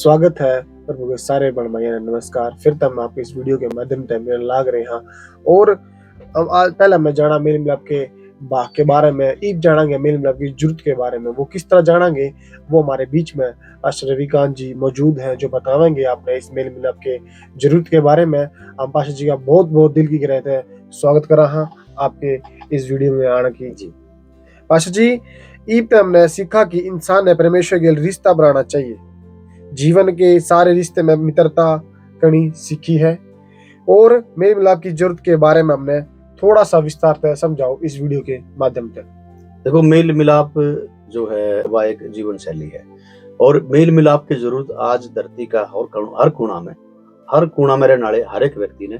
स्वागत है प्रभु के सारे बण भाइयों ने। नमस्कार। फिर तब आप इस वीडियो के माध्यम से मेरे लाग रहे हैं और अब आज पहले मैं जाना मेल मिलाप के बारे में ईब जानांगे। मेल मिलाप की जरूरत के बारे में वो किस तरह जानांगे, वो हमारे बीच में पास्टर रविकांत जी मौजूद हैं जो बतावेंगे आपने इस मेल मिलाप के जरूरत के बारे में। हम पास्टर जी का बहुत बहुत दिल की गहराई से स्वागत कर रहा हूँ आपके इस वीडियो में आने की। जी पास्टर जी, ईब पे हमने सीखा कि इंसान ने परमेश्वर के रिश्ता बनाना चाहिए। जीवन के सारे रिश्ते में मित्रता करनी सीखी है और मेल मिलाप की जरूरत के बारे में हमने थोड़ा सा विस्तार से समझाओ इस वीडियो के माध्यम से। देखो, मेल मिलाप जो है वह एक जीवन शैली है और मेल मिलाप की जरूरत आज धरती का हर कोना में रहने वाले हर एक व्यक्ति ने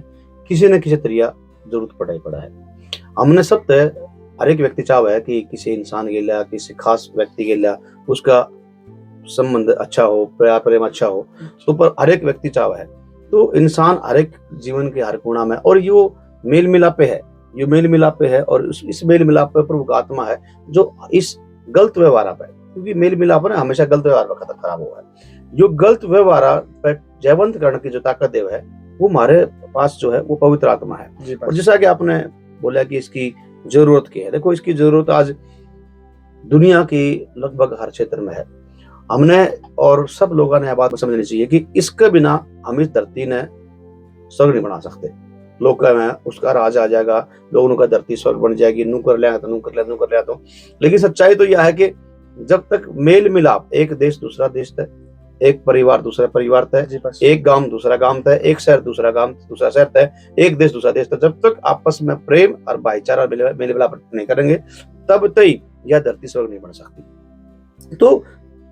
किसी न किसी तरीका जरूरत पड़ा है। हमने सब तय हर एक व्यक्ति चाहता है कि किसी इंसान के लिए, किसी खास व्यक्ति के लिए उसका संबंध अच्छा हो, प्रेम अच्छा हो, तो पर हर एक व्यक्ति चाहता है। तो इंसान हर एक जीवन के हर कोना में, और यो मेल मिलाप है और इस मेल मिलाप पे प्रभु का आत्मा है जो इस गलत व्यवहार पे, क्योंकि मेल मिलाप ना हमेशा गलत व्यवहार पर खराब हुआ है। जो गलत व्यवहार पे जयवंत करने की जो ताकत देव है वो हमारे पास जो है वो पवित्र आत्मा है। और जैसा कि आपने बोला कि इसकी जरूरत क्या है, देखो इसकी जरूरत आज दुनिया की लगभग हर क्षेत्र में है। हमने और सब लोगों ने यह बात समझनी चाहिए कि इसके बिना हम इस धरती ने स्वर्ग नहीं बना सकते। लोग कह उसका राज आ जाएगा, लोगों का धरती स्वर्ग बन जाएगी, नू कर लिया तो। लेकिन सच्चाई तो यह है कि जब तक मेल मिलाप, एक देश दूसरा देश तय, एक परिवार दूसरा परिवार तय, एक गांव दूसरा गांव तय, एक शहर दूसरा शहर तय, एक देश दूसरा देश तय, जब तक आपस में प्रेम और भाईचारा मेल मिलाप नहीं करेंगे तब तक यह धरती स्वर्ग नहीं बन सकती। तो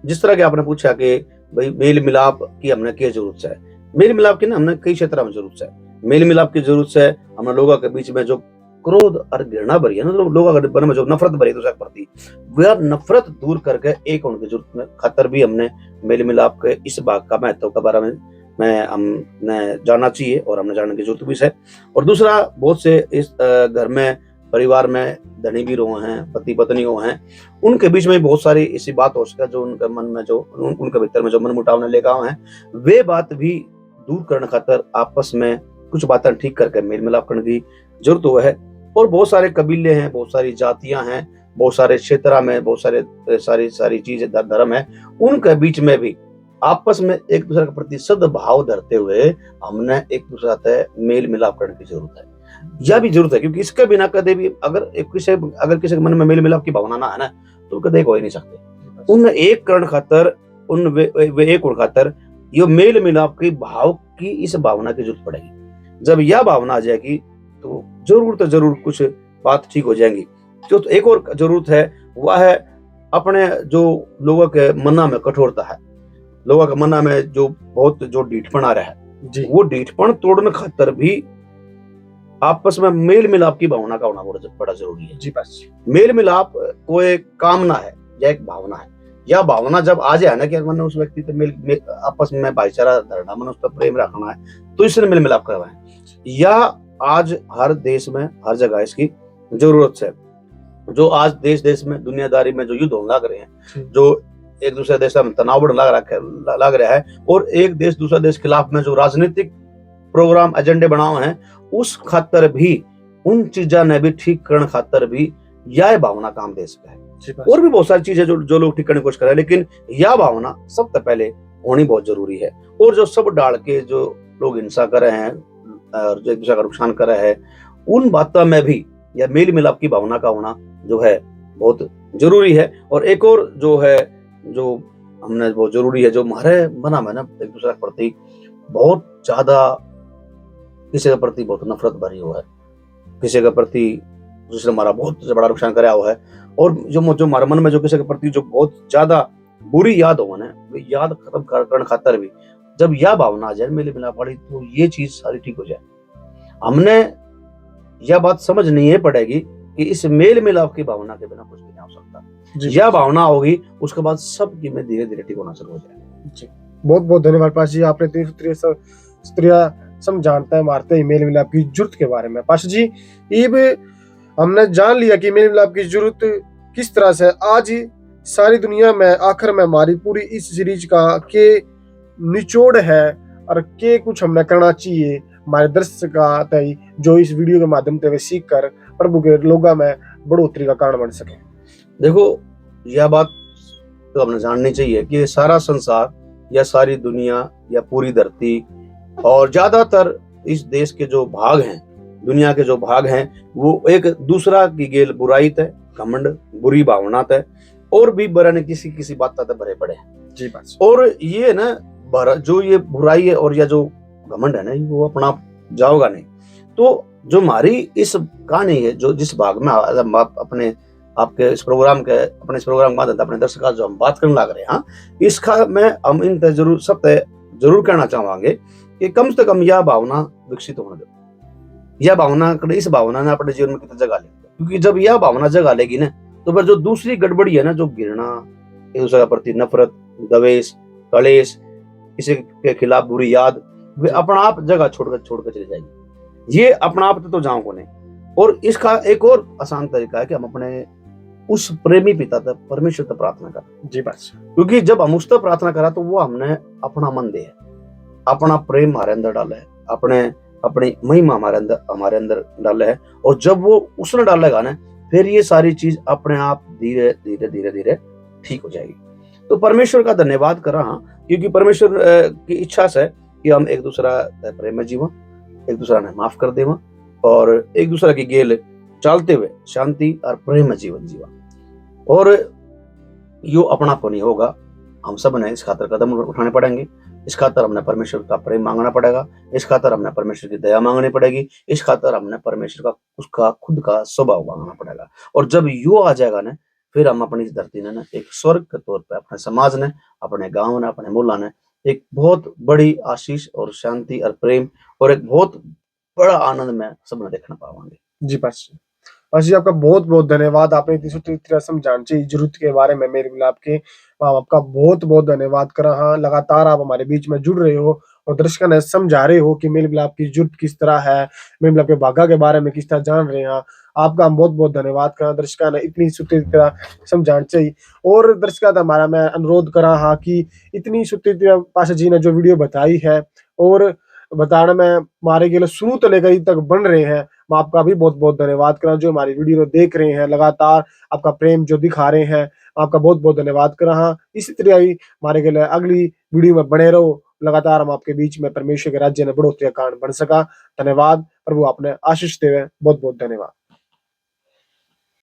जिस तरह के आपने पूछा कि भाई मेल मिलाप की हमने क्या जरूरत है, मेल मिलाप की ना हमने कई क्षेत्रों में जरूरत है। मेल मिलाप की जरूरत है हमें लोगों के बीच में जो क्रोध और घृणा भरी है ना, लोगों के मन में जो नफरत भरी दूसरे प्रति, वह नफरत दूर करके एक होने की जरूरत में खातर भी हमने मेल मिलाप के इस भाग का महत्व के बारे में हमने जानना चाहिए और हमने जानने की जरूरत भी है। और दूसरा, बहुत से इस घर में परिवार में धनी भी रहो हैं, पति पत्नी हो हैं, उनके बीच में बहुत सारी ऐसी बात हो सके जो उनके मन में जो उनके भीतर में जो मन मुटाव ने लेकर हैं, वे बात भी दूर करने खातर आपस में कुछ बातें ठीक करके मेल मिलाप करने की जरूरत हुआ है। और बहुत सारे कबीले हैं, बहुत सारी जातियां हैं, बहुत सारे क्षेत्र में बहुत सारे सारी चीजें धर्म है, उनके बीच में भी आपस में एक दूसरे के प्रति सद्भाव धरते हुए हमने एक दूसरे से मेल मिलाप करने की जरूरत है। यह भी जरूरत है क्योंकि इसके बिना कदे भी अगर किसी के मन में मेल मिलाप की भावना ना है ना, तो कदे हो ही नहीं सकते। उन एक करण खातर वे एक खातर यो मेल मिलाप की भाव की इस भावना की जरूरत पड़ेगी। जब यह भावना आ जाएगी तो जरूर कुछ बात ठीक हो जाएंगी। जो तो एक और जरूरत है वह है अपने जो लोगों के मना में कठोरता है, लोगों के मना में जो बहुत जो ढीठपन आ रहा है, वो ढीठपन तोड़ने खातर भी आपस में मेल मिलाप की भावना का होना बड़ा जरूरी है। जी बस मेल मिलाप को एक कामना है या एक भावना है। यह भावना जब आ जाए ना कि मन उस व्यक्ति से आपस में भाईचारा धरना, मन उस पर प्रेम रखना है, तो इसने मेल मिलाप करवाए। यह आज हर देश में हर जगह इसकी जरूरत है। जो आज देश में दुनियादारी में जो युद्ध होने लग रहे हैं, जो एक दूसरे देश में तनाव लग रहा है और एक देश दूसरे देश खिलाफ में जो राजनीतिक प्रोग्राम एजेंडे बनाए हैं, उस खातर भी उन चीजा ने भी ठीक करने खातर भी यह भावना काम दे सका है। और भी बहुत सारी चीजें जो लोग ठीक करने की कोशिश कर रहे हैं, लेकिन यह भावना सबसे पहले होनी बहुत जरूरी है। और जो सब डाल के जो लोग हिंसा कर रहे हैं और जो एक दूसरे का नुकसान कर रहे हैं, उन बातों में भी यह मेल मिलाप की भावना का होना जो है बहुत जरूरी है। और एक और जो है जो हमने बहुत जरूरी है, जो हमारे मना में ना एक दूसरे के प्रति बहुत ज्यादा, किसी के प्रति बहुत नफरत भरी हुआ है, किसी के प्रति जिसने हमारा बहुत बड़ा नुकसान कराया हुआ है, और जो हमारे मन में जो किसी के प्रति जो बहुत ज्यादा बुरी याद हो ना, वो याद खत्म करने खातर भी जब यह भावना आ जाए मेल मिलाप वाली, तो ये चीज सारी ठीक हो जाए। हमने यह बात समझनी है पड़ेगी कि इस मेल मिलाप की भावना के बिना कुछ भी नहीं हो सकता। यह भावना होगी, उसके बाद सब की में धीरे धीरे ठीक होना शुरू हो जाए। बहुत बहुत धन्यवाद पास जी, आपने समझानता है मारते ही मेल मिलाप की जरूरत के बारे में। पाशा जी, इब हमने जान लिया कि मेल मिलाप की जरूरत किस तरह से आज सारी दुनिया में, आखिर में हमारी पूरी इस सीरीज का के निचोड़ है और के कुछ हमने करना चाहिए हमारे दर्शक तय जो इस वीडियो के माध्यम से वे सीख कर प्रभु के लोगों में बढ़ोतरी का कारण बन सके। देखो, यह बात तो हमने जाननी चाहिए कि सारा संसार या सारी दुनिया या पूरी धरती और ज्यादातर इस देश के जो भाग हैं, दुनिया के जो भाग हैं, वो एक दूसरा की गेल बुराई तय, घमंड, बुरी भावना तय और भी बरन किसी किसी बात तक भरे पड़े हैं। जी बात। और ये ना जो ये बुराई है और या जो घमंड है ना, वो अपना जाओगा नहीं। तो जो हमारी इस कहानी है, जो जिस भाग में आप अपने आपके इस प्रोग्राम के अपने इस प्रोग्राम के माध्यम अपने दर्शकों जो हम बात करने लग रहे हैं, इसका मैं हम इन जरूर सब जरूर कहना चाहेंगे कि कम से कम यह भावना विकसित होने दो। यह भावना इस भावना ने अपने जीवन में कितनी जगह ले, क्योंकि जब यह भावना जगह लेगी ना, तो फिर जो दूसरी गड़बड़ी है ना, जो घृणा, एक दूसरे के प्रति नफरत, द्वेष, कलेश, किसी के खिलाफ बुरी याद, वे अपना आप जगह छोड़कर चली जाएगी। ये अपना आप तो जाओ को नहीं। और इसका एक और आसान तरीका है कि हम अपने उस प्रेमी पिता तक, परमेश्वर तक प्रार्थना करें। जी बस, क्योंकि जब हम उस तक प्रार्थना करा तो वो हमने अपना मन दे, अपना प्रेम हमारे अंदर डाला है, अपनी महिमा हमारे अंदर डाला है। और जब वो उसने डालेगा ना, फिर ये सारी चीज अपने आप धीरे धीरे धीरे धीरे ठीक हो जाएगी। तो परमेश्वर का धन्यवाद कर रहा, क्योंकि परमेश्वर की इच्छा से कि हम एक दूसरा प्रेम में जीवन, एक दूसरा ने माफ कर देवा और एक दूसरा की गेल चलते हुए शांति और प्रेम में जीवन जीवा। और यो अपनापन ही होगा। हम सब ने इस खातर कदम उठाने पड़ेंगे। इस खातर हमने परमेश्वर का प्रेम मांगना पड़ेगा। इस खातर हमने परमेश्वर की दया मांगनी पड़ेगी। इस खातर हमने परमेश्वर का उसका खुद का स्वभाव मांगना पड़ेगा। और जब यो आ जाएगा ना, फिर हम अपनी इस धरती ने ना एक स्वर्ग के तौर पर अपने समाज ने, अपने गांव ने, अपने मुल्ला ने एक बहुत बड़ी आशीष और शांति और प्रेम और एक बहुत बड़ा आनंद में सबने देखना पाएंगे। जी पास्टर, पास्टर जी आपका बहुत बहुत धन्यवाद। आपने इतनी सुठी तरह समझाने चाहिए जरूरत के बारे में मेरे गुलाब के, आपका बहुत बहुत धन्यवाद कर रहा। लगातार आप हमारे बीच में जुड़ रहे हो और दर्शकों ने समझा रहे हो कि मेरे गुलाब की जरूरत किस तरह है, मेरे गुलाब के भागा के बारे में किस तरह जान रहे हैं। आपका हम बहुत बहुत धन्यवाद करा। दर्शकों ने इतनी सुठी तरह समझाना चाहिए। और दर्शकों का हमारा मैं अनुरोध करा हाँ कि इतनी सुठी तरह पास्टर जी ने जो वीडियो बताई है और बताने में हमारे के लिए शुरू तो लेकर तक बन रहे हैं, मैं आपका भी बहुत बहुत धन्यवाद करा। जो हमारी वीडियो देख रहे हैं, लगातार आपका प्रेम जो दिखा रहे हैं, आपका बहुत बहुत धन्यवाद कर रहा। इसी तरह ही हमारे के लिए अगली वीडियो में बने रहो। लगातार हम आपके बीच में परमेश्वर के राज्य में बढ़ोतरी का कारण बन सका। धन्यवाद। प्रभु आपने आशीष देवे। बहुत बहुत धन्यवाद।